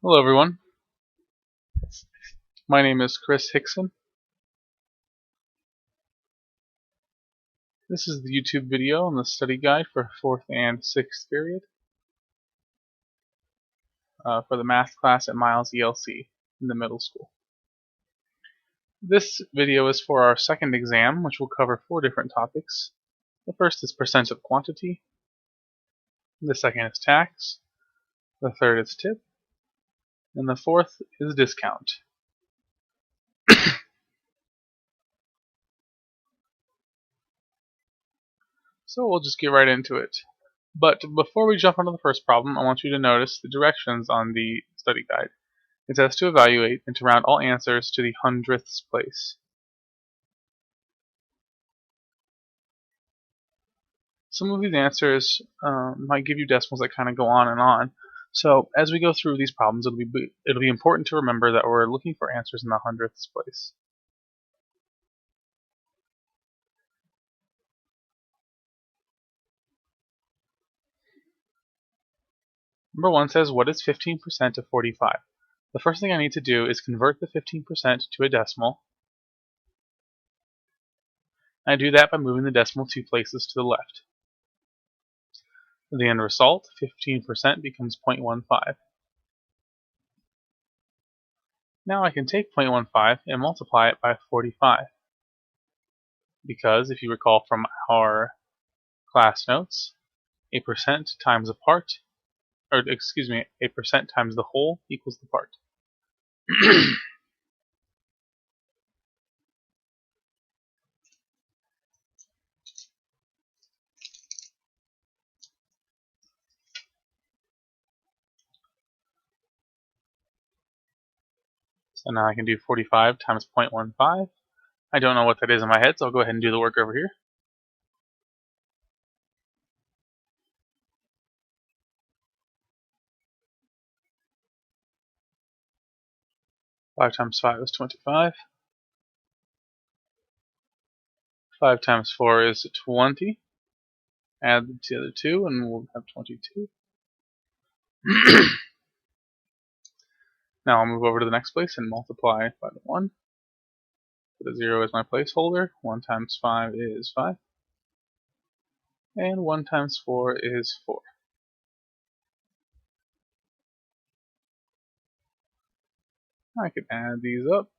Hello everyone, my name is Chris Hickson. This is the YouTube video on the study guide for 4th and 6th period for the math class at Miles ELC in the middle school. This video is for our second exam, which will cover 4 different topics. The first is percent of quantity, the second is tax, the third is tip, and the fourth is discount. So we'll just get right into it. But before we jump onto the first problem, I want you to notice the directions on the study guide. It says to evaluate and to round all answers to the hundredths place. Some of these answers might give you decimals that kind of go on and on. So as we go through these problems, it'll be important to remember that we're looking for answers in the hundredths place. Number 1 says, what is 15% of 45? The first thing I need to do is convert the 15% to a decimal. I do that by moving the decimal 2 places to the left. The end result, 15% becomes 0.15. Now I can take 0.15 and multiply it by 45. Because if you recall from our class notes, a percent times a part, or excuse me, a percent times the whole equals the part. So now I can do 45 times 0.15. I don't know what that is in my head, so I'll go ahead and do the work over here. Five times 5 is 25. 5 times 4 is 20. Add the other 2 and we'll have 22. Now I'll move over to the next place and multiply by the 1. Put a 0 as my placeholder. 1 times 5 is 5. And 1 times 4 is 4. I can add these up.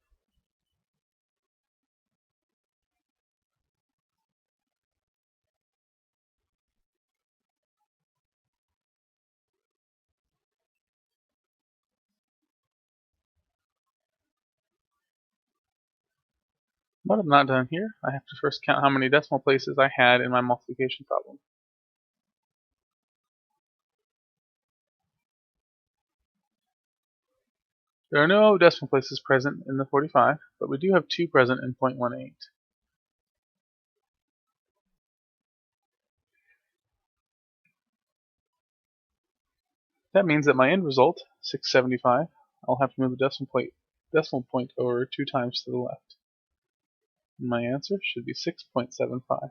But I'm not done here. I have to first count how many decimal places I had in my multiplication problem. There are no decimal places present in the 45, but we do have 2 present in 0.18. That means that my end result, 675, I'll have to move the decimal point over 2 times to the left. And my answer should be 6.75.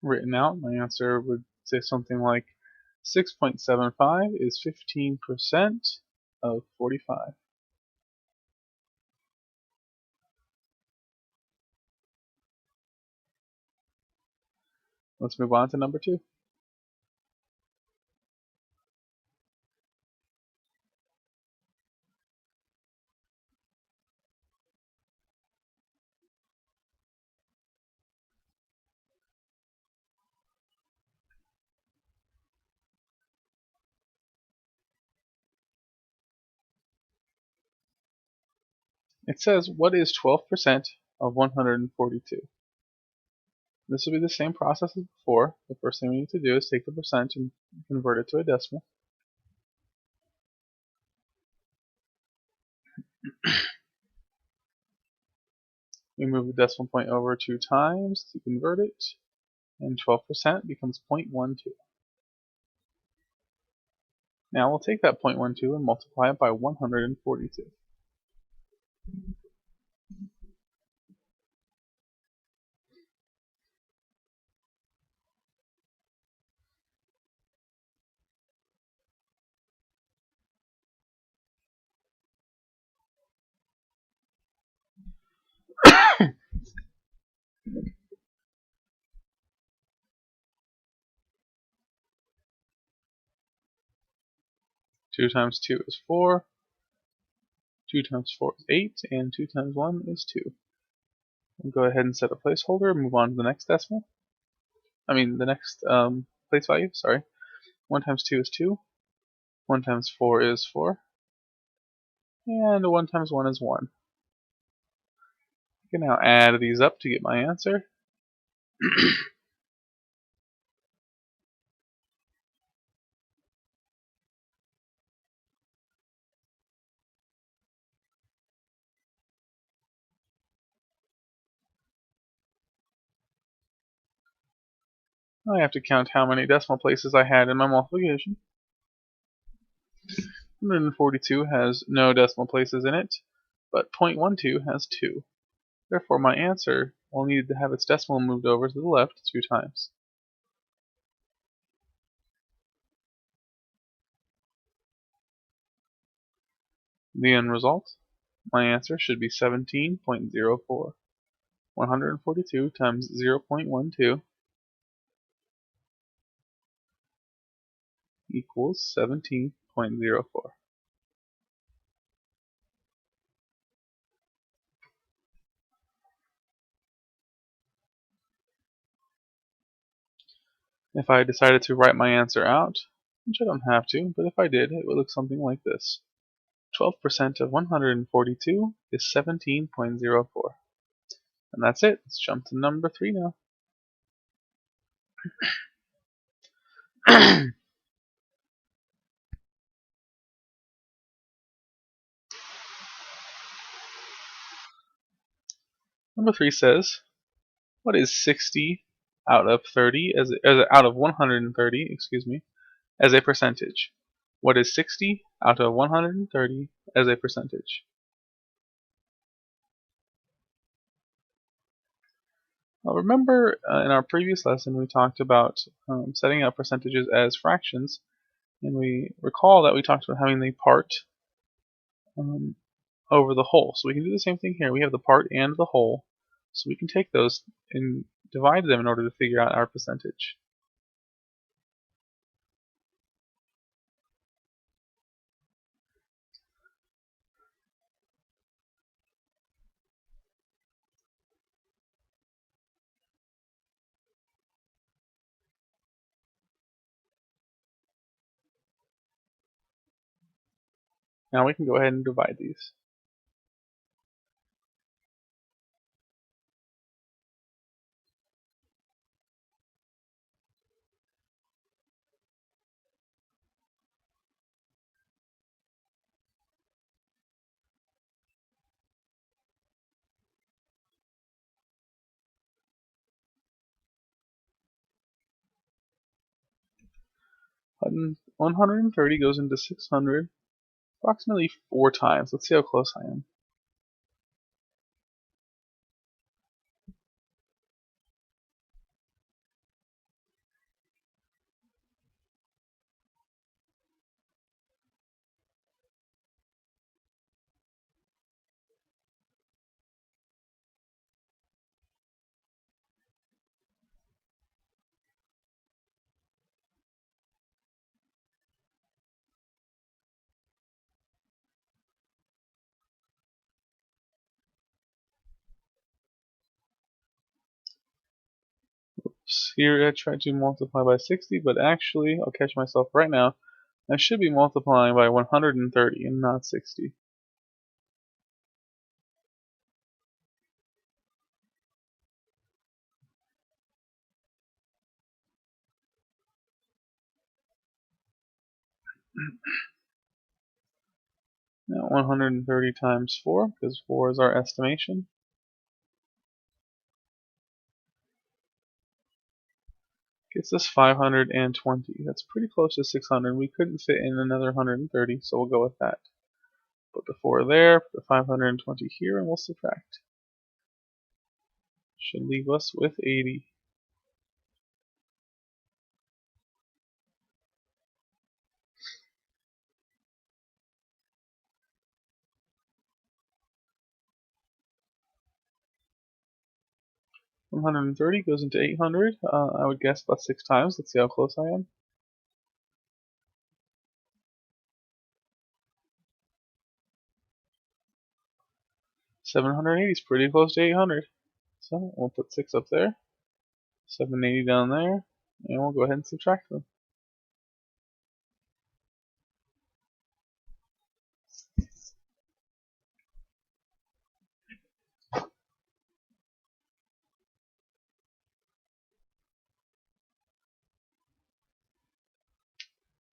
Written out, my answer would say something like 6.75 is 15% of 45. Let's move on to number 2. It says, what is 12% of 142? This will be the same process as before. The first thing we need to do is take the percent and convert it to a decimal. We move the decimal point over 2 times to convert it, and 12% becomes 0.12. Now we'll take that 0.12 and multiply it by 142. Two times 2 is 4, 2 times 4 is 8, and 2 times 1 is 2. We'll go ahead and set a placeholder and move on to the next decimal. The next place value, sorry. 1 times 2 is 2, 1 times 4 is 4, and 1 times 1 is 1. I can now add these up to get my answer. I have to count how many decimal places I had in my multiplication. 142 has no decimal places in it, but 0.12 has 2. Therefore, my answer will need to have its decimal moved over to the left 2 times. The end result, my answer should be 17.04. 142 times 0.12 equals 17.04. If I decided to write my answer out, which I don't have to, but if I did, it would look something like this. 12% of 142 is 17.04. And that's it. Let's jump to number 3 now. Number 3 says, what is 60 out of 130, as a percentage? What is 60 out of 130 as a percentage? Remember in our previous lesson we talked about setting up percentages as fractions, and we recall that we talked about having the part over the whole. So we can do the same thing here. We have the part and the whole, so we can take those and divide them in order to figure out our percentage. Now we can go ahead and divide these. Button 130 goes into 600 approximately 4 times. Let's see how close I am. Here I tried to multiply by 60, but actually, I'll catch myself right now, I should be multiplying by 130 and not 60. Now 130 times 4, because 4 is our estimation. Gets us 520. That's pretty close to 600. We couldn't fit in another 130, so we'll go with that. Put the 4 there, put the 520 here, and we'll subtract. Should leave us with 80. $130 goes into 800. I would guess about 6 times. Let's see how close I am. 780 is pretty close to 800. So we'll put 6 up there, 780 down there, and we'll go ahead and subtract them.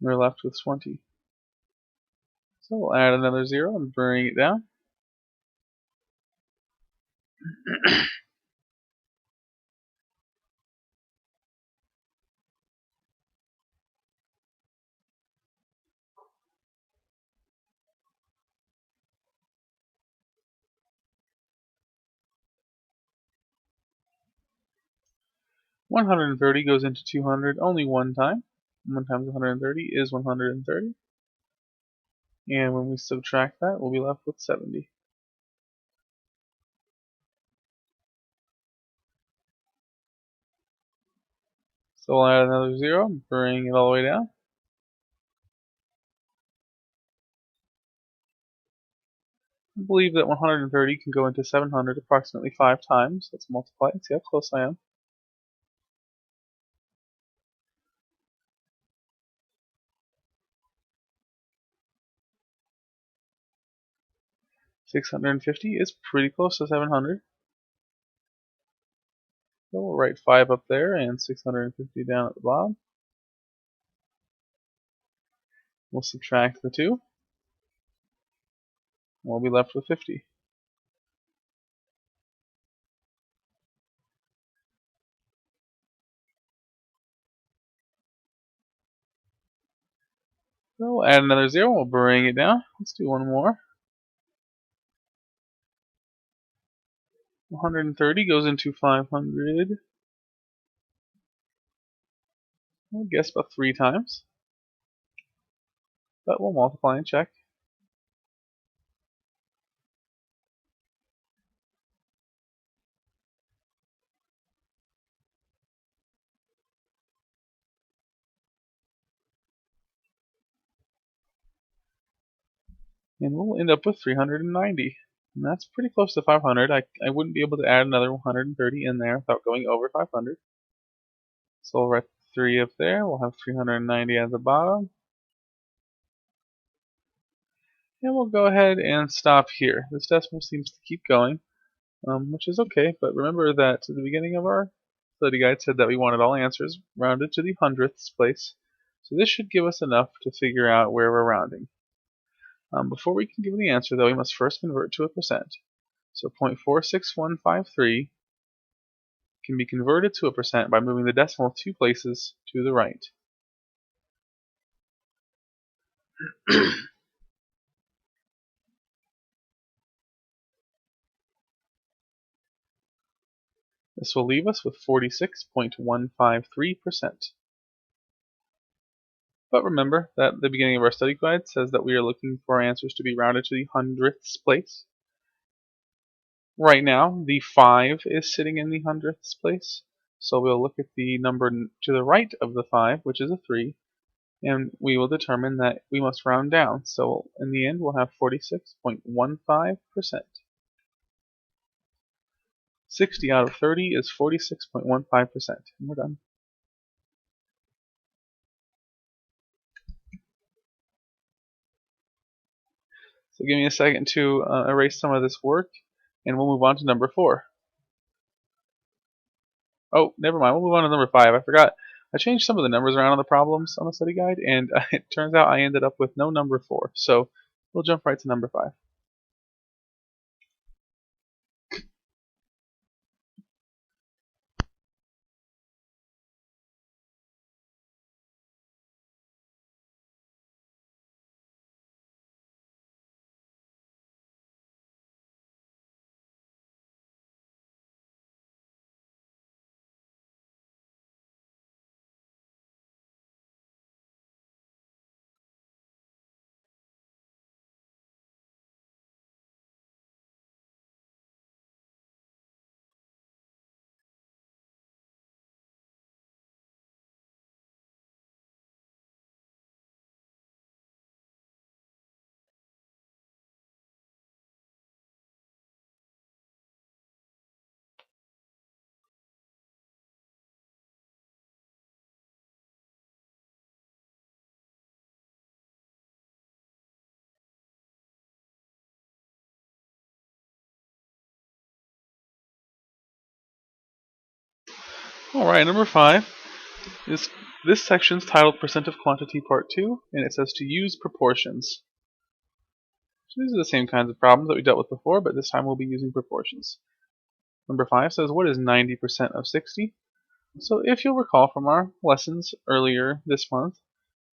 We're left with 20. So we'll add another 0 and bring it down. $130 goes into 200 only one time. 1 times 130 is 130. And when we subtract that, we'll be left with 70. So we'll add another 0, bring it all the way down. I believe that 130 can go into 700 approximately 5 times. Let's multiply and see how close I am. $650 is pretty close to 700. So we'll write 5 up there and 650 down at the bottom. We'll subtract the 2. We'll be left with 50. So we'll add another 0. We'll bring it down. Let's do one more. 130 goes into 500. I guess about 3 times. But we'll multiply and check. And we'll end up with 390. And that's pretty close to 500. I wouldn't be able to add another 130 in there without going over 500. So we'll write 3 up there. We'll have 390 at the bottom. And we'll go ahead and stop here. This decimal seems to keep going, which is okay. But remember that at the beginning of our study guide said that we wanted all answers rounded to the hundredths place. So this should give us enough to figure out where we're rounding. Before we can give the answer, though, we must first convert to a percent. So 0.46153 can be converted to a percent by moving the decimal 2 places to the right. This will leave us with 46.153%. But remember that the beginning of our study guide says that we are looking for our answers to be rounded to the hundredths place. Right now, the 5 is sitting in the hundredths place. So we'll look at the number to the right of the 5, which is a 3, and we will determine that we must round down. So in the end, we'll have 46.15%. 60 out of 30 is 46.15%. And we're done. So give me a second to erase some of this work, and we'll move on to number 4. Oh, never mind. We'll move on to number 5. I forgot. I changed some of the numbers around on the problems on the study guide, and it turns out I ended up with no number 4. So we'll jump right to number 5. Alright, number 5. This section is titled Percent of Quantity Part 2, and it says to use proportions. So these are the same kinds of problems that we dealt with before, but this time we'll be using proportions. Number 5 says, what is 90% of 60? So if you'll recall from our lessons earlier this month,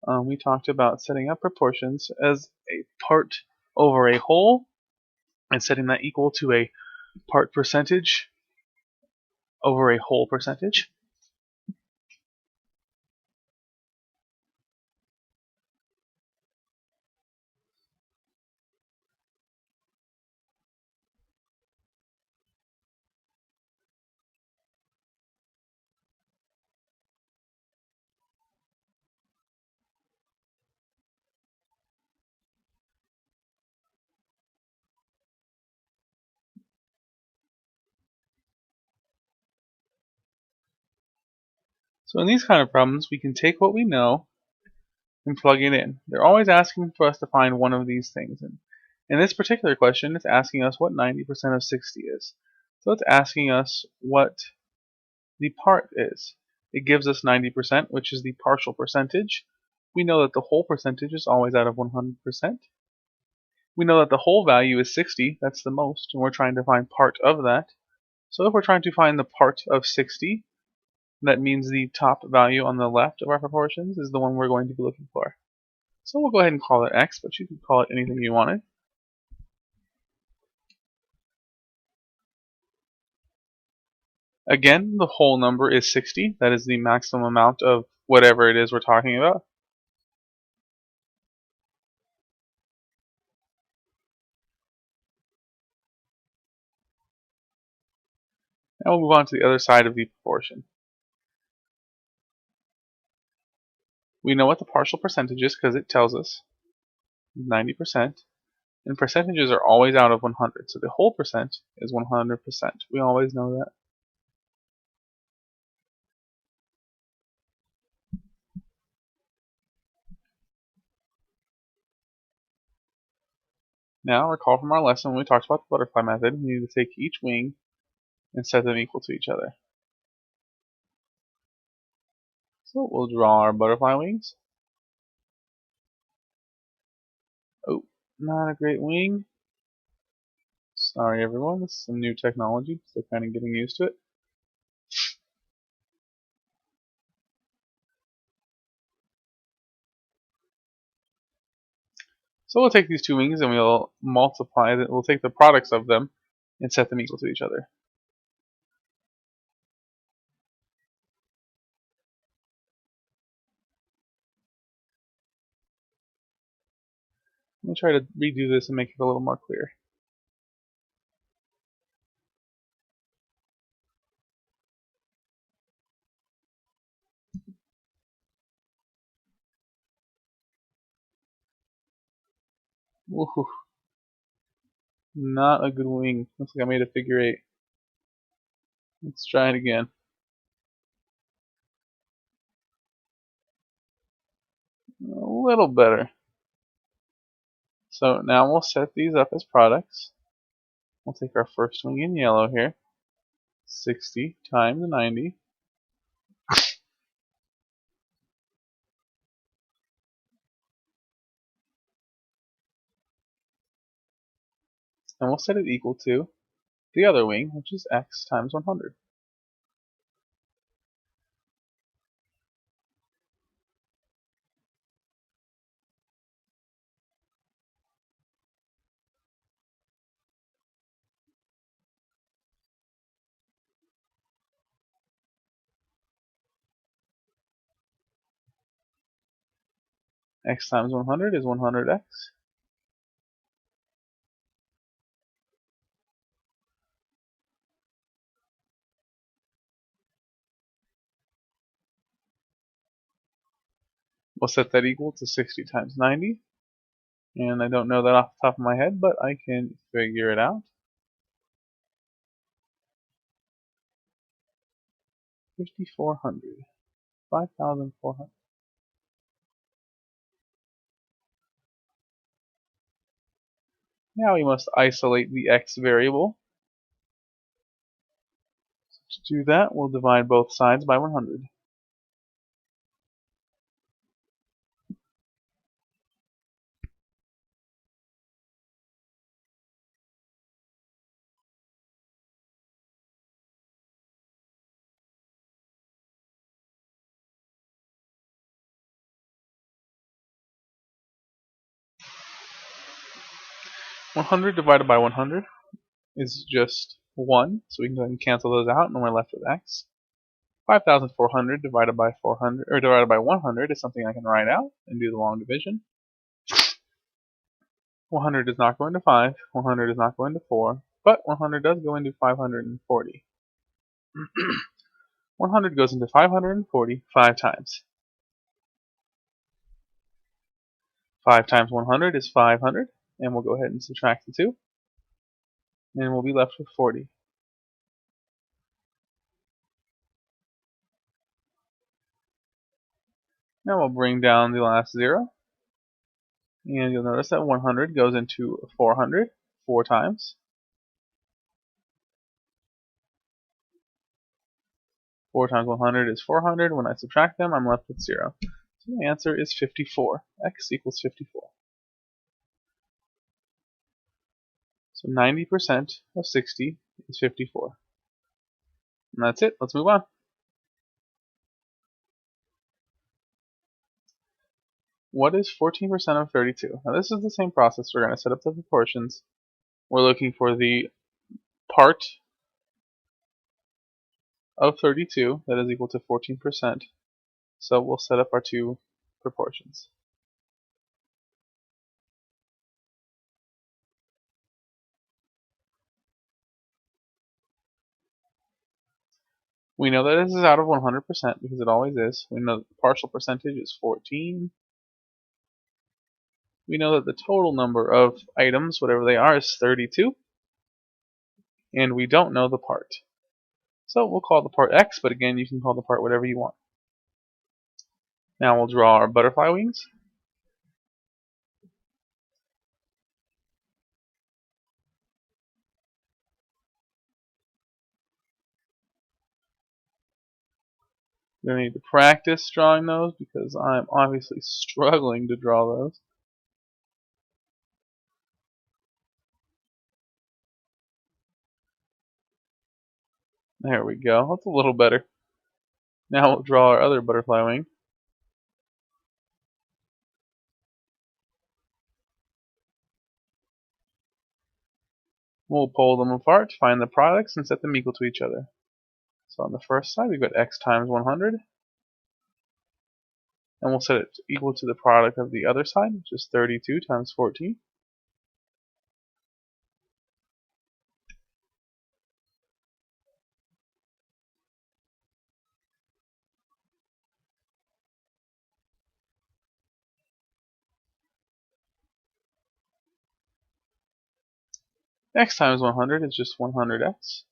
we talked about setting up proportions as a part over a whole and setting that equal to a part percentage over a whole percentage. So in these kind of problems, we can take what we know and plug it in. They're always asking for us to find one of these things. And in this particular question, it's asking us what 90% of 60 is. So it's asking us what the part is. It gives us 90%, which is the partial percentage. We know that the whole percentage is always out of 100%. We know that the whole value is 60, that's the most, and we're trying to find part of that. So if we're trying to find the part of 60, that means the top value on the left of our proportions is the one we're going to be looking for. So we'll go ahead and call it x, but you can call it anything you wanted. Again, the whole number is 60. That is the maximum amount of whatever it is we're talking about. Now we'll move on to the other side of the proportion. We know what the partial percentage is because it tells us 90%. And percentages are always out of 100. So the whole percent is 100%. We always know that. Now recall from our lesson when we talked about the butterfly method, we need to take each wing and set them equal to each other. So we'll draw our butterfly wings. Oh, not a great wing. Sorry everyone, this is some new technology, so kind of getting used to it. So we'll take these two wings and we'll multiply them, we'll take the products of them and set them equal to each other. Let me try to redo this and make it a little more clear. Woohoo. Not a good wing. Looks like I made a figure 8. Let's try it again. A little better. So now we'll set these up as products. We'll take our first wing in yellow here. 60 times 90. And we'll set it equal to the other wing, which is x times 100. X times 100 is 100x. We'll set that equal to 60 times 90. And I don't know that off the top of my head, but I can figure it out. 5,400. 5,400. Now we must isolate the x variable. To do that, we'll divide both sides by 100. $100 divided by 100 is just 1, so we can go ahead and cancel those out, and we're left with x. 5,400 divided by 400, or divided by 100 is something I can write out and do the long division. 100 does not go into 5, 100 does not go into 4, but 100 does go into 540. 100 goes into 540 5 times. 5 times 100 is 500, and we'll go ahead and subtract the 2, and we'll be left with 40. Now we'll bring down the last 0, and you'll notice that 100 goes into 400 4 times. 4 times 100 is 400. When I subtract them, I'm left with 0. So the answer is 54. X equals 54. So 90% of 60 is 54. And that's it. Let's move on. What is 14% of 32? Now this is the same process. We're going to set up the proportions. We're looking for the part of 32 that is equal to 14%. So we'll set up our two proportions. We know that this is out of 100% because it always is. We know that the partial percentage is 14. We know that the total number of items, whatever they are, is 32. And we don't know the part. So we'll call the part x, but again, you can call the part whatever you want. Now we'll draw our butterfly wings. You're going to need to practice drawing those because I'm obviously struggling to draw those. There we go. That's a little better. Now we'll draw our other butterfly wing. We'll pull them apart, find the products, and set them equal to each other. So on the first side, we've got x times 100. And we'll set it equal to the product of the other side, which is 32 times 14. X times 100 is just 100x.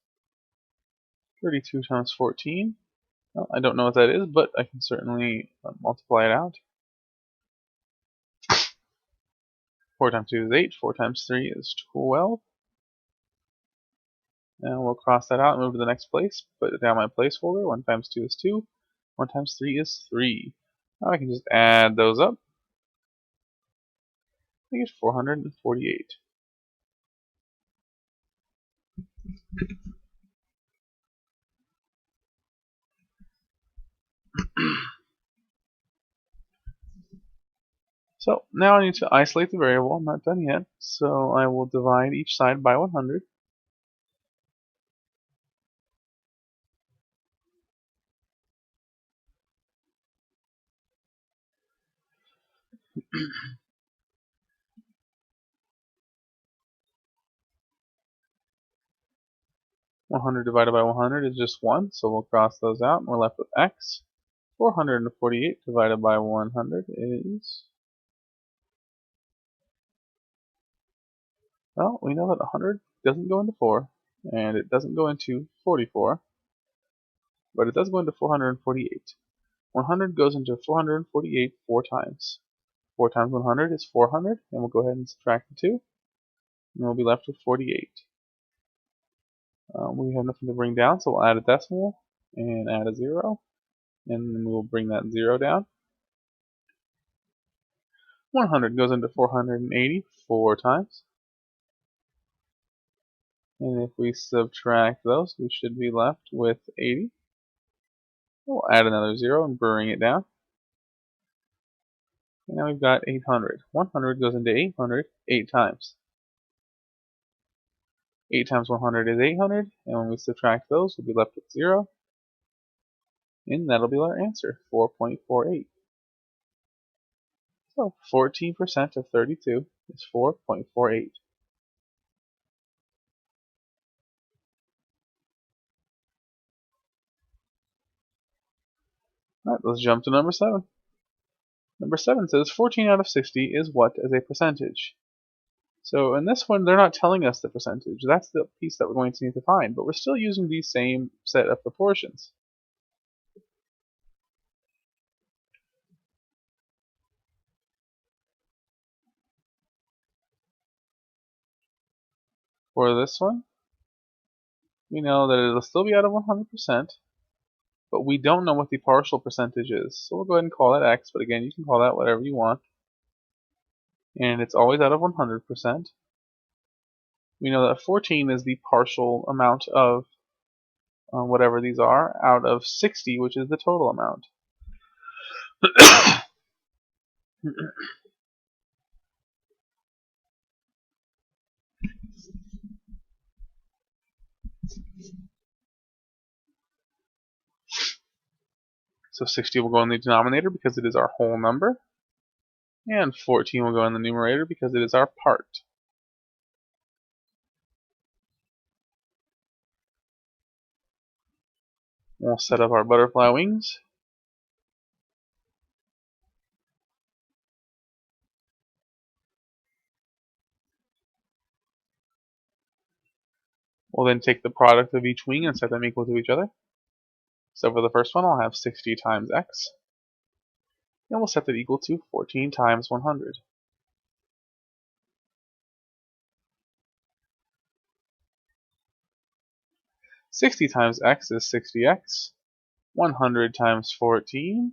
32 times 14. Well, I don't know what that is, but I can certainly multiply it out. 4 times 2 is 8. 4 times 3 is 12. Now we'll cross that out and move to the next place. Put it down my placeholder. 1 times 2 is 2. 1 times 3 is 3. Now I can just add those up. I get 448. So now I need to isolate the variable. I'm not done yet. So I will divide each side by 100. $100 divided by 100 is just 1, so we'll cross those out and we're left with x. 448 divided by 100 is... Well, we know that 100 doesn't go into 4, and it doesn't go into 44, but it does go into 448. 100 goes into 448 4 times. 4 times 100 is 400, and we'll go ahead and subtract the 2, and we'll be left with 48. We have nothing to bring down, so we'll add a decimal and add a 0, and then we will bring that 0 down. 100 goes into 480 4 times. And if we subtract those, we should be left with 80. We'll add another 0 and bring it down. And now we've got 800. 100 goes into 800 8 times. 8 times 100 is 800, and when we subtract those, we'll be left with 0. And that'll be our answer, 4.48. So 14% of 32 is 4.48. Alright, let's jump to number 7. Number 7 says 14 out of 60 is what as a percentage? So in this one, they're not telling us the percentage. That's the piece that we're going to need to find, but we're still using the same set of proportions. For this one, we know that it'll still be out of 100%, but we don't know what the partial percentage is. So we'll go ahead and call that x, but again, you can call that whatever you want. And it's always out of 100%. We know that 14 is the partial amount of whatever these are, out of 60, which is the total amount. So 60 will go in the denominator because it is our whole number. And 14 will go in the numerator because it is our part. We'll set up our butterfly wings. We'll then take the product of each wing and set them equal to each other. So for the first one, I'll have 60 times x. And we'll set that equal to 14 times 100. Sixty times x is 60x. 100 times 14.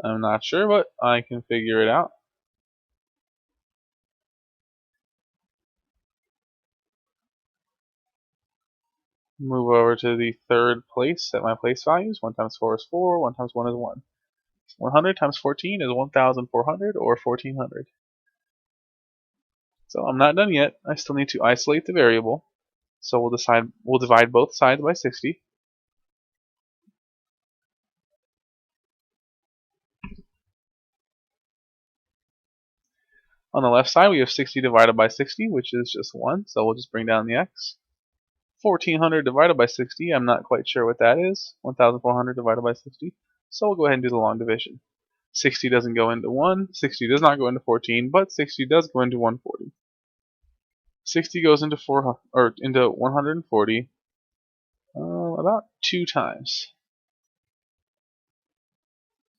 I'm not sure, but I can figure it out. Move over to the third place, set my place values. 1 times 4 is 4, 1 times 1 is 1. 100 times 14 is 1,400 or 1,400. So I'm not done yet. I still need to isolate the variable. So we'll divide both sides by 60. On the left side, we have 60 divided by 60, which is just 1, so we'll just bring down the x. 1,400 divided by 60, I'm not quite sure what that is. 1,400 divided by 60. So we'll go ahead and do the long division. 60 doesn't go into 1, 60 does not go into 14, but 60 does go into 140. 60 goes into 140 about 2 times.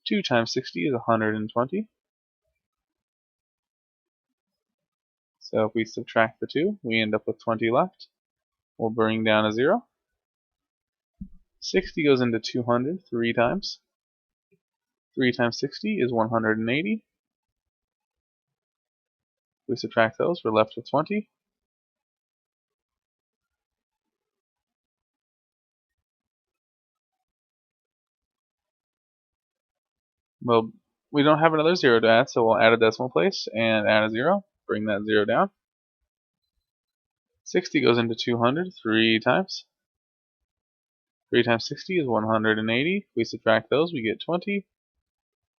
2 times 60 is 120. So if we subtract the 2, we end up with 20 left. We'll bring down a 0. 60 goes into 200 3 times. 3 times 60 is 180. If we subtract those, we're left with 20. Well, we don't have another 0 to add, so we'll add a decimal place and add a 0. Bring that 0 down. 60 goes into 200 3 times. 3 times 60 is 180. If we subtract those, we get 20.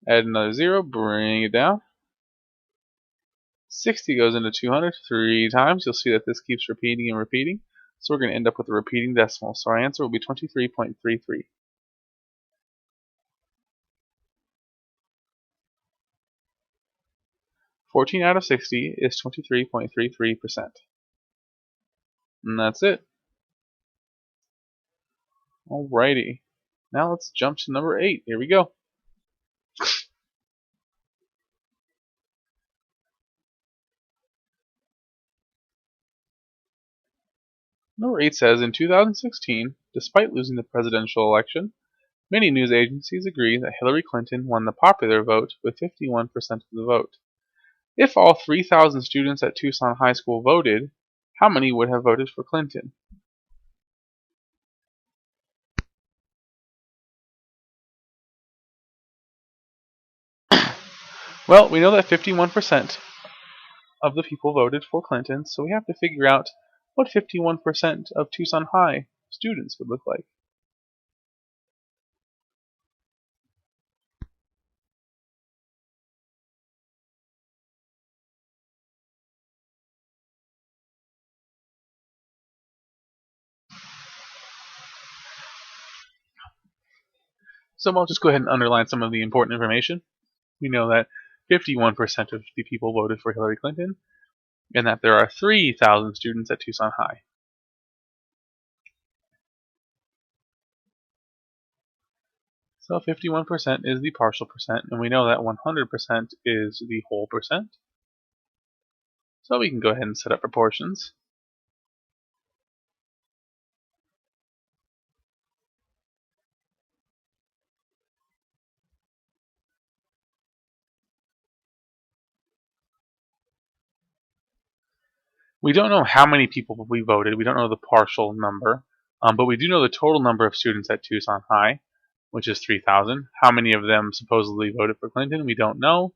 Add another 0, bring it down. 60 goes into 200 3 times. You'll see that this keeps repeating and repeating. So we're going to end up with a repeating decimal. So our answer will be 23.33. "14 out of 60 is 23.33%. And that's it. Alrighty. Now let's jump to number 8. Here we go. Number 8 says, in 2016, despite losing the presidential election, many news agencies agree that Hillary Clinton won the popular vote with 51% of the vote. If all 3,000 students at Tucson High School voted, how many would have voted for Clinton? Well, we know that 51% of the people voted for Clinton, so we have to figure out what 51% of Tucson High students would look like. So I'll just go ahead and underline some of the important information. We know that 51% of the people voted for Hillary Clinton, and that there are 3,000 students at Tucson High. So 51% is the partial percent, and we know that 100% is the whole percent. So we can go ahead and set up proportions. We don't know how many people we voted. We don't know the partial number, but we do know the total number of students at Tucson High, which is 3,000. How many of them supposedly voted for Clinton, we don't know,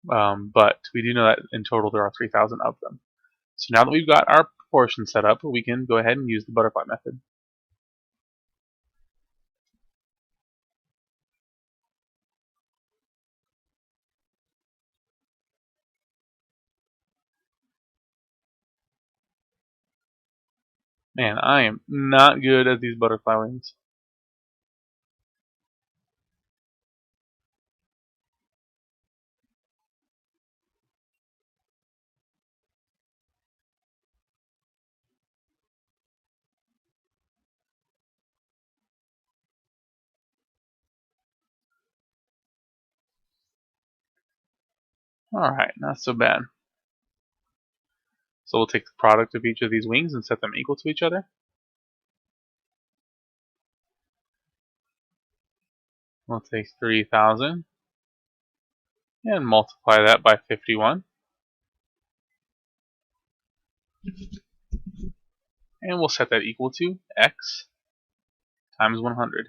but we do know that in total there are 3,000 of them. So now that we've got our proportion set up, we can go ahead and use the butterfly method. Man, I am not good at these butterfly wings. Alright, not so bad. So we'll take the product of each of these wings and set them equal to each other. We'll take 3,000 and multiply that by 51. And we'll set that equal to x times 100.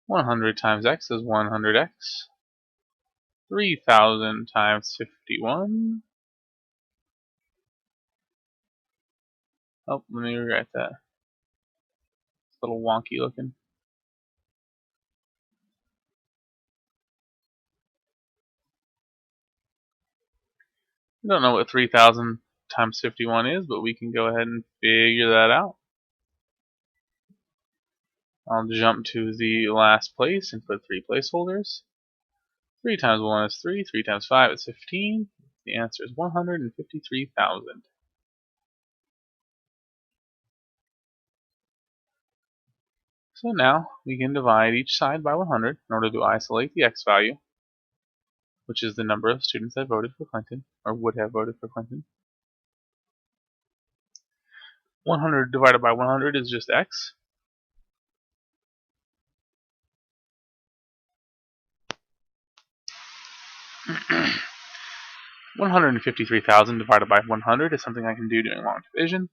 100 times x is 100x. 3,000 times 51. Oh, let me rewrite that. It's a little wonky looking. We don't know what 3,000 times 51 is, but we can go ahead and figure that out. I'll jump to the last place and put 3 placeholders. 3 times 1 is 3, 3 times 5 is 15. The answer is 153,000. So now we can divide each side by 100 in order to isolate the x value, which is the number of students that voted for Clinton, or would have voted for Clinton. 100 divided by 100 is just x. $153,000 divided by 100 is something I can do doing long division.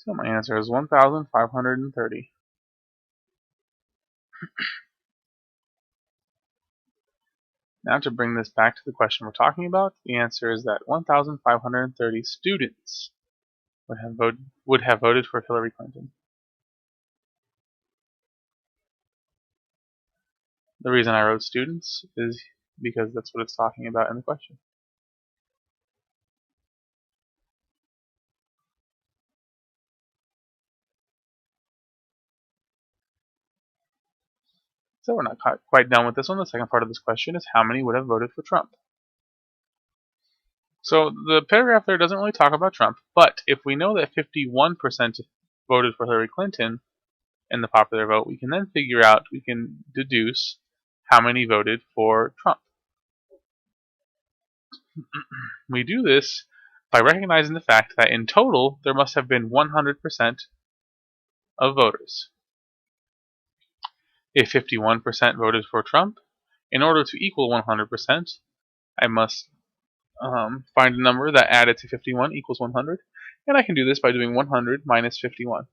So my answer is 1,530. Now to bring this back to the question we're talking about, the answer is that 1,530 students would have voted for Hillary Clinton. The reason I wrote students is because that's what it's talking about in the question. So we're not quite done with this one. The second part of this question is how many would have voted for Trump? So the paragraph there doesn't really talk about Trump, but if we know that 51% voted for Hillary Clinton in the popular vote, we can then we can deduce how many voted for Trump. We do this by recognizing the fact that in total there must have been 100% of voters. If 51% voted for Trump, in order to equal 100%, I must find a number that added to 51 equals 100, and I can do this by doing 100 minus 51.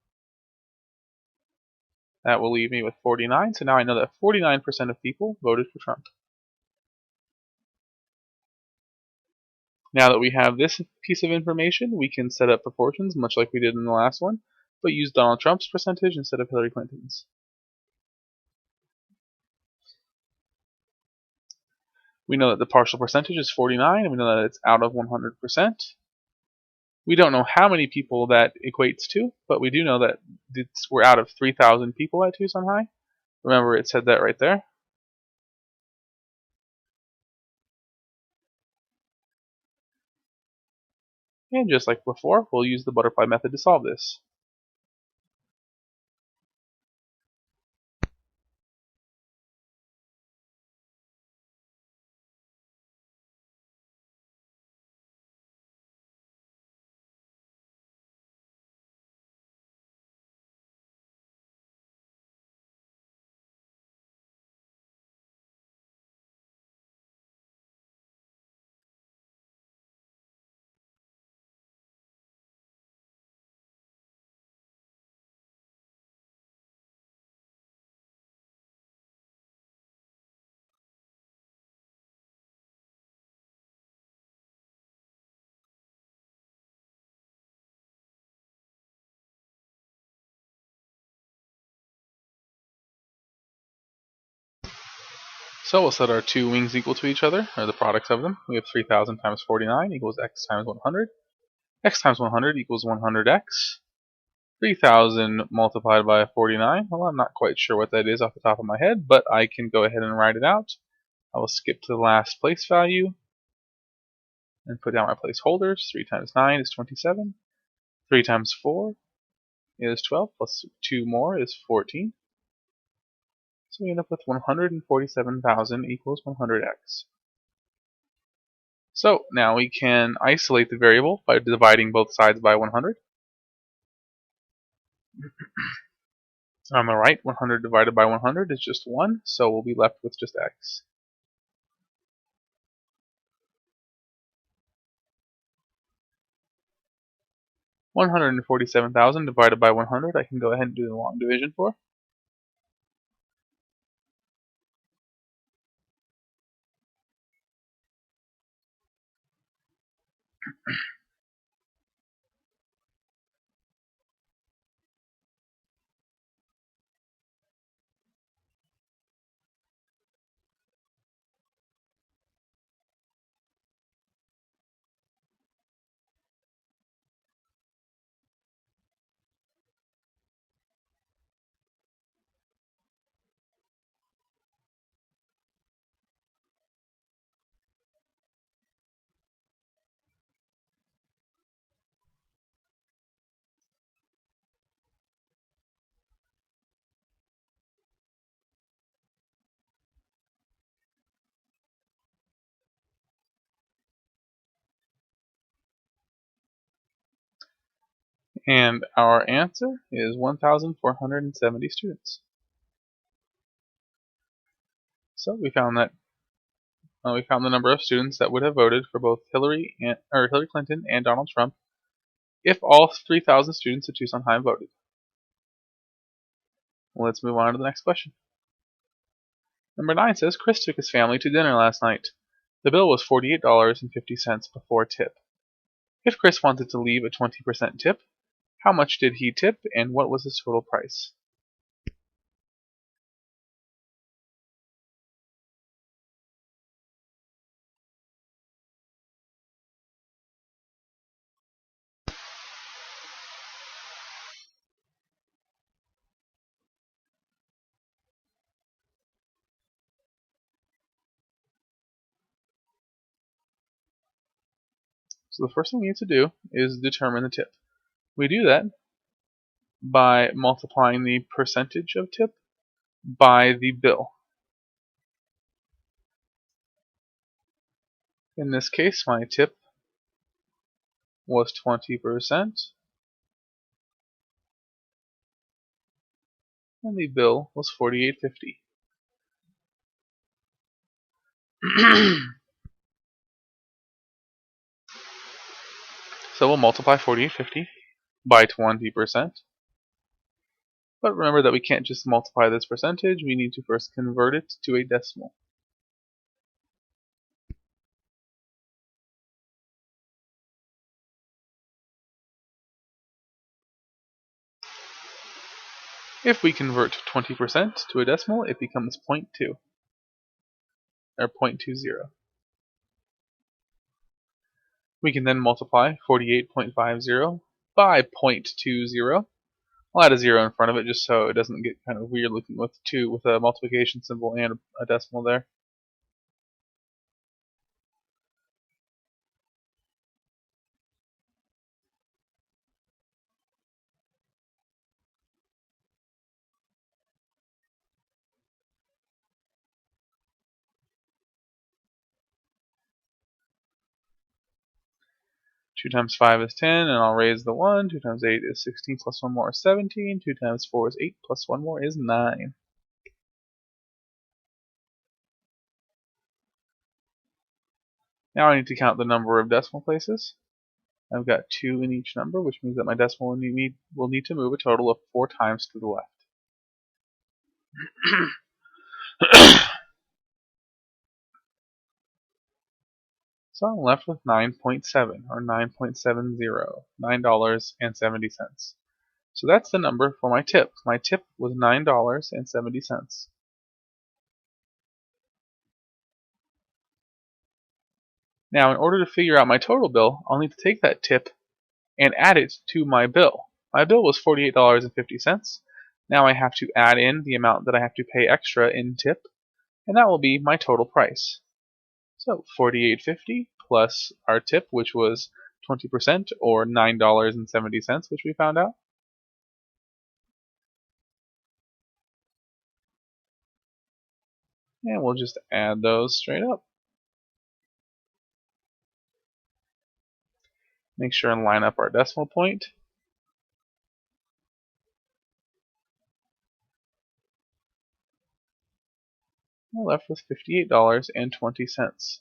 That will leave me with 49, so now I know that 49% of people voted for Trump. Now that we have this piece of information, we can set up proportions much like we did in the last one, but use Donald Trump's percentage instead of Hillary Clinton's. We know that the partial percentage is 49, and we know that it's out of 100%. We don't know how many people that equates to, but we do know that we're out of 3,000 people at Tucson High. Remember, it said that right there. And just like before, we'll use the butterfly method to solve this. So we'll set our two wings equal to each other, or the products of them. We have 3,000 times 49 equals x times 100. X times 100 equals 100x. 3,000 multiplied by 49, well, I'm not quite sure what that is off the top of my head, but I can go ahead and write it out. I will skip to the last place value and put down my placeholders. 3 times 9 is 27. 3 times 4 is 12, plus 2 more is 14. So we end up with 147,000 equals 100x. So now we can isolate the variable by dividing both sides by 100. On the right, 100 divided by 100 is just 1, so we'll be left with just x. $147,000 divided by 100, I can go ahead and do the long division for. And our answer is 1,470 students. So we found that we found the number of students that would have voted for both Hillary Clinton and Donald Trump if all 3,000 students at Tucson High voted. Well, let's move on to the next question. Number 9 says Chris took his family to dinner last night. The bill was $48.50 before tip. If Chris wanted to leave a 20% tip, how much did he tip and what was his total price? So the first thing we need to do is determine the tip. We do that by multiplying the percentage of tip by the bill. In this case, my tip was 20% and the bill was $48.50. So we'll multiply $48.50 by 20%. But remember that we can't just multiply this percentage, we need to first convert it to a decimal. If we convert 20% to a decimal, it becomes 0.2, or 0.20. We can then multiply 48.50 by 0.20. I'll add a 0 in front of it just so it doesn't get kind of weird looking with a multiplication symbol and a decimal there. Two times 5 is 10, and I'll raise the 1. 2 times 8 is 16, plus 1 more is 17. 2 times 4 is 8, plus 1 more is 9. Now I need to count the number of decimal places. I've got 2 in each number, which means that my decimal will need to move a total of 4 times to the left. So I'm left with 9.7, or 9.70, $9.70. So that's the number for my tip. My tip was $9.70. Now, in order to figure out my total bill, I'll need to take that tip and add it to my bill. My bill was $48.50. Now I have to add in the amount that I have to pay extra in tip, and that will be my total price. So $48.50 plus our tip, which was 20%, or $9.70, which we found out. And we'll just add those straight up. Make sure and line up our decimal point. We're left with $58.20.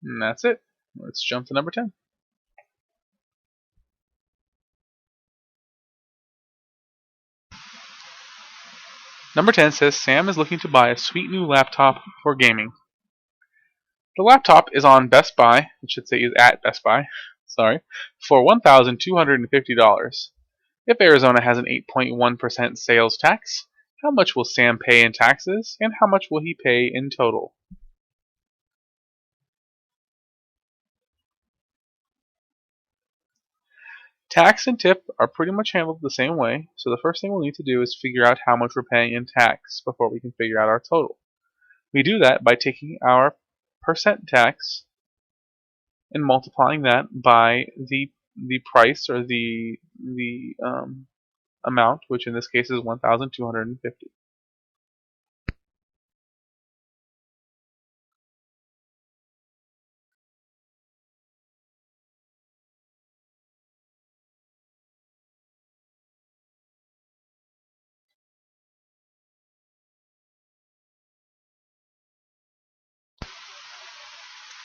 And that's it. Let's jump to number 10. Number 10 says Sam is looking to buy a sweet new laptop for gaming. The laptop is on Best Buy, I should say is at Best Buy, sorry, for $1,250. If Arizona has an 8.1% sales tax, how much will Sam pay in taxes, and how much will he pay in total? Tax and tip are pretty much handled the same way, so the first thing we'll need to do is figure out how much we're paying in tax before we can figure out our total. We do that by taking our percent tax and multiplying that by the price, or the amount, which in this case is $1,250.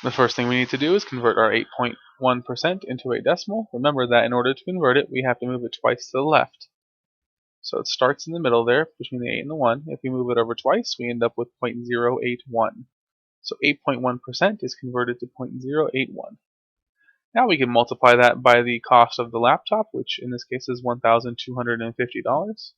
The first thing we need to do is convert our 8.1% into a decimal. Remember that in order to convert it, we have to move it twice to the left. So it starts in the middle there, between the 8 and the 1. If we move it over twice, we end up with 0.081. So 8.1% is converted to 0.081. Now we can multiply that by the cost of the laptop, which in this case is $1,250.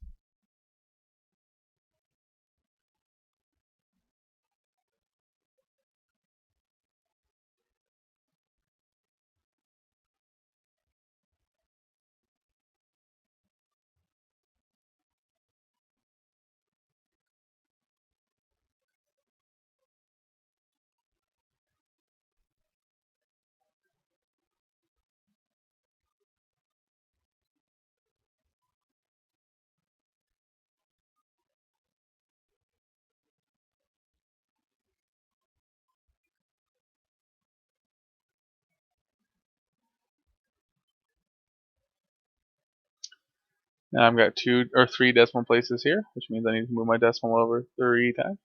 Now I've got 2 or 3 decimal places here, which means I need to move my decimal over 3 times.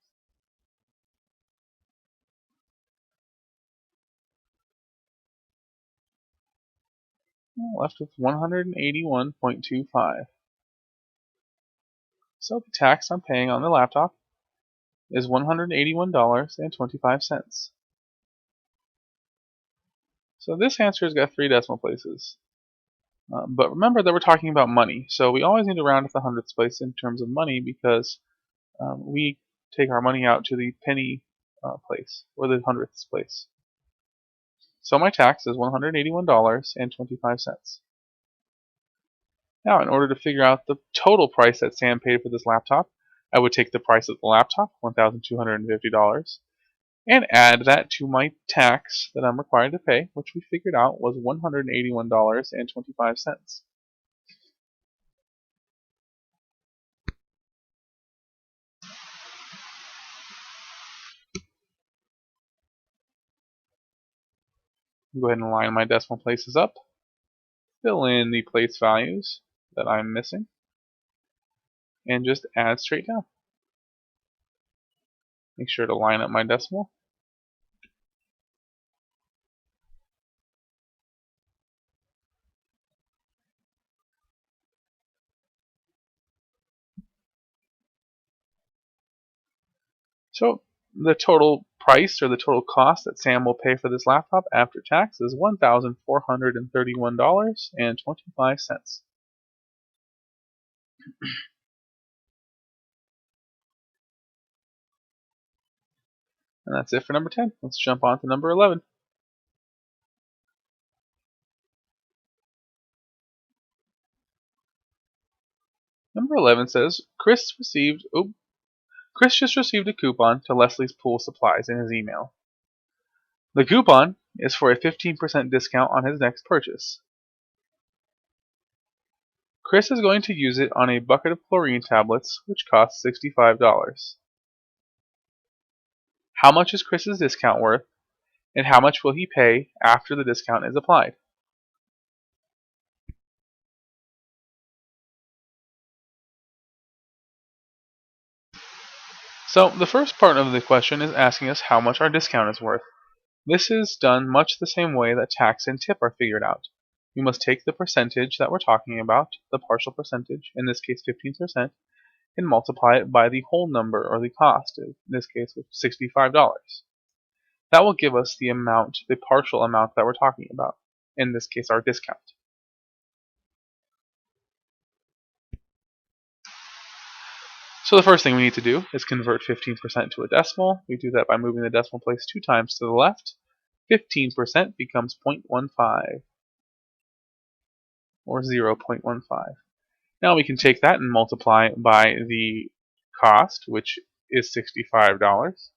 Left with 181.25. So the tax I'm paying on the laptop is $181.25. So this answer has got 3 decimal places. But remember that we're talking about money, so we always need to round up the hundredths place in terms of money because we take our money out to the penny place, or the hundredths place. So my tax is $181.25. Now, in order to figure out the total price that Sam paid for this laptop, I would take the price of the laptop, $1,250, and add that to my tax that I'm required to pay, which we figured out was $181.25. Go ahead and line my decimal places up, fill in the place values that I'm missing, and just add straight down. Make sure to line up my decimal. So the total price, or the total cost that Sam will pay for this laptop after tax, is $1,431.25. And that's it for number 10. Let's jump on to number 11. Number 11 says, Chris just received a coupon to Leslie's Pool Supplies in his email. The coupon is for a 15% discount on his next purchase. Chris is going to use it on a bucket of chlorine tablets, which cost $65. How much is Chris's discount worth, and how much will he pay after the discount is applied? So the first part of the question is asking us how much our discount is worth. This is done much the same way that tax and tip are figured out. We must take the percentage that we're talking about, the partial percentage, in this case 15%, and multiply it by the whole number, or the cost, in this case with $65. That will give us the amount, the partial amount that we're talking about, in this case our discount. So the first thing we need to do is convert 15% to a decimal. We do that by moving the decimal place 2 times to the left. 15% becomes 0.15, or 0.15. Now we can take that and multiply by the cost, which is $65.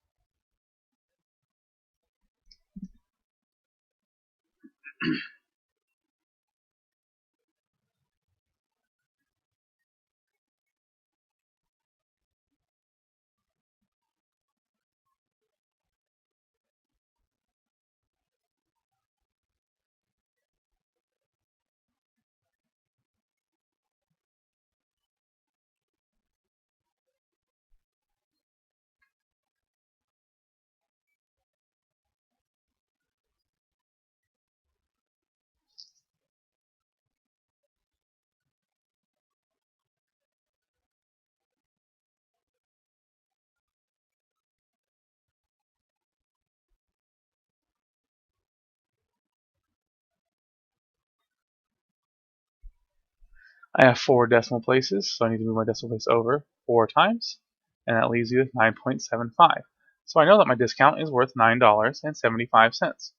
I have 4 decimal places, so I need to move my decimal place over 4 times, and that leaves you with 9.75. So I know that my discount is worth $9.75.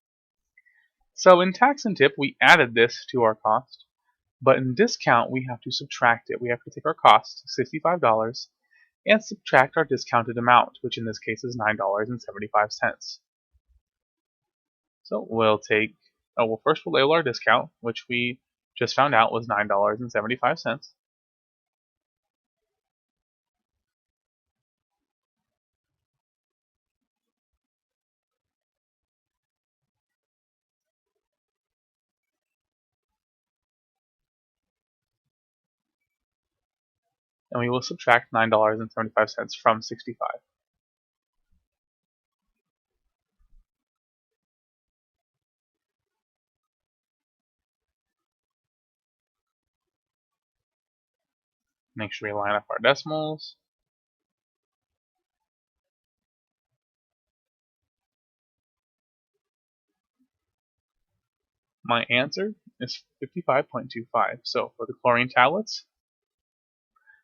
So in tax and tip, we added this to our cost, but in discount, we have to subtract it. We have to take our cost, $65, and subtract our discounted amount, which in this case is $9.75. So first we'll label our discount, which we just found out was $9.75. and we will subtract $9.75 from 65. Make sure we line up our decimals. My answer is 55.25. So for the chlorine tablets,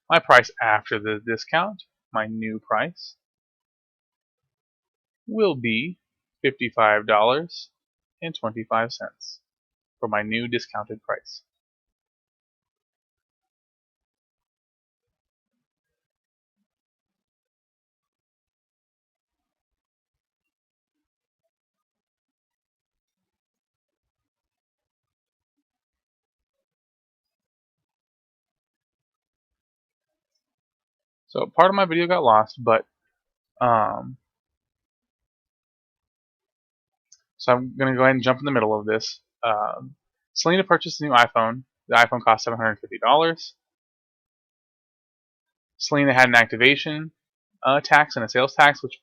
my price after the discount, my new price, will be $55.25 for my new discounted price. So part of my video got lost, but so I'm going to go ahead and jump in the middle of this. Selena purchased a new iPhone. The iPhone cost $750. Selena had an activation tax and a sales tax, which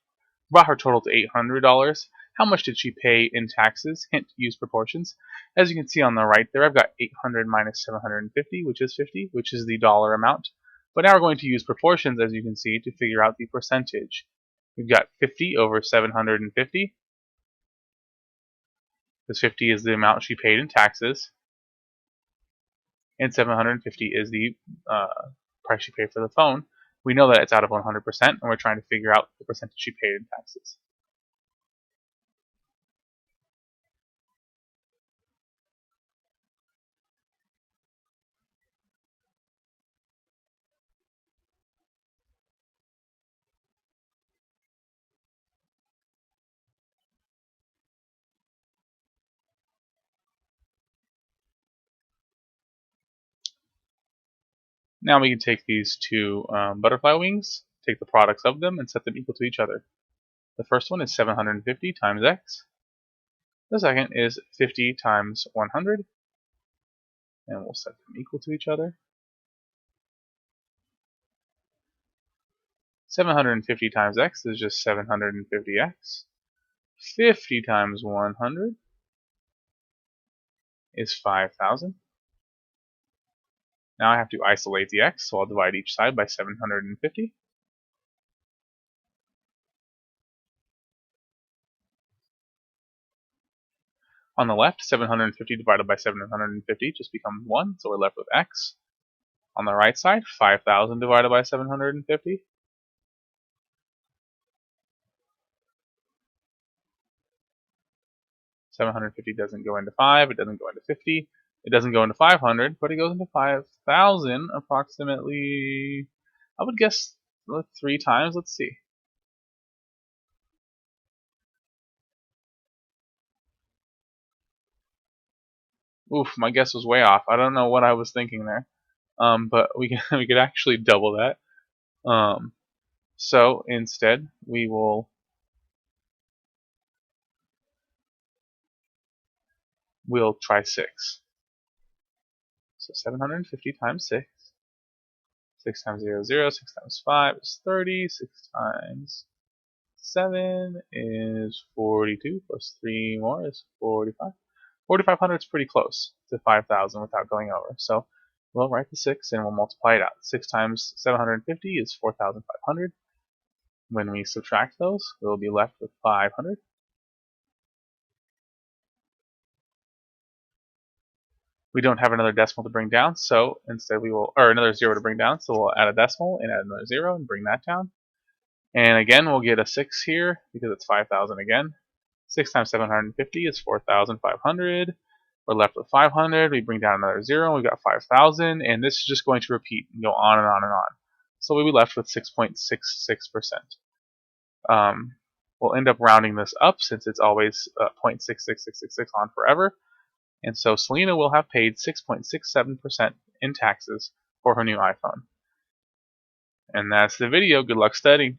brought her total to $800. How much did she pay in taxes? Hint, use proportions. As you can see on the right there, I've got 800 minus 750, which is 50, which is the dollar amount. But now we're going to use proportions, as you can see, to figure out the percentage. We've got 50 over 750. This 50 is the amount she paid in taxes, and 750 is the price she paid for the phone. We know that it's out of 100%, and we're trying to figure out the percentage she paid in taxes. Now we can take these two butterfly wings, take the products of them, and set them equal to each other. The first one is 750 times x. The second is 50 times 100. And we'll set them equal to each other. 750 times x is just 750x. 50 times 100 is 5,000. Now I have to isolate the x, so I'll divide each side by 750. On the left, 750 divided by 750 just becomes 1, so we're left with x. On the right side, 5,000 divided by 750. $750 doesn't go into 5, it doesn't go into 50, it doesn't go into 500, but it goes into 5,000 approximately, I would guess 3 times. Let's see. Oof, my guess was way off. I don't know what I was thinking there, but we could actually double that. So instead, we'll try 6. So 750 times 6. 6 times 0 is 0. 6 times 5 is 30. 6 times 7 is 42. Plus 3 more is 45. 4,500 is pretty close to 5,000 without going over. So we'll write the 6 and we'll multiply it out. 6 times 750 is 4,500. When we subtract those, we'll be left with 500. We don't have another decimal to bring down, so instead we will, or another 0 to bring down, so we'll add a decimal and add another 0 and bring that down. And again, we'll get a 6 here because it's 5,000 again. 6 times 750 is 4,500. We're left with 500. We bring down another 0. We've got 5,000. And this is just going to repeat and go on and on and on. So we'll be left with 6.66%. We'll end up rounding this up since it's always 0.66666 on forever. And so Selena will have paid 6.67% in taxes for her new iPhone. And that's the video. Good luck studying.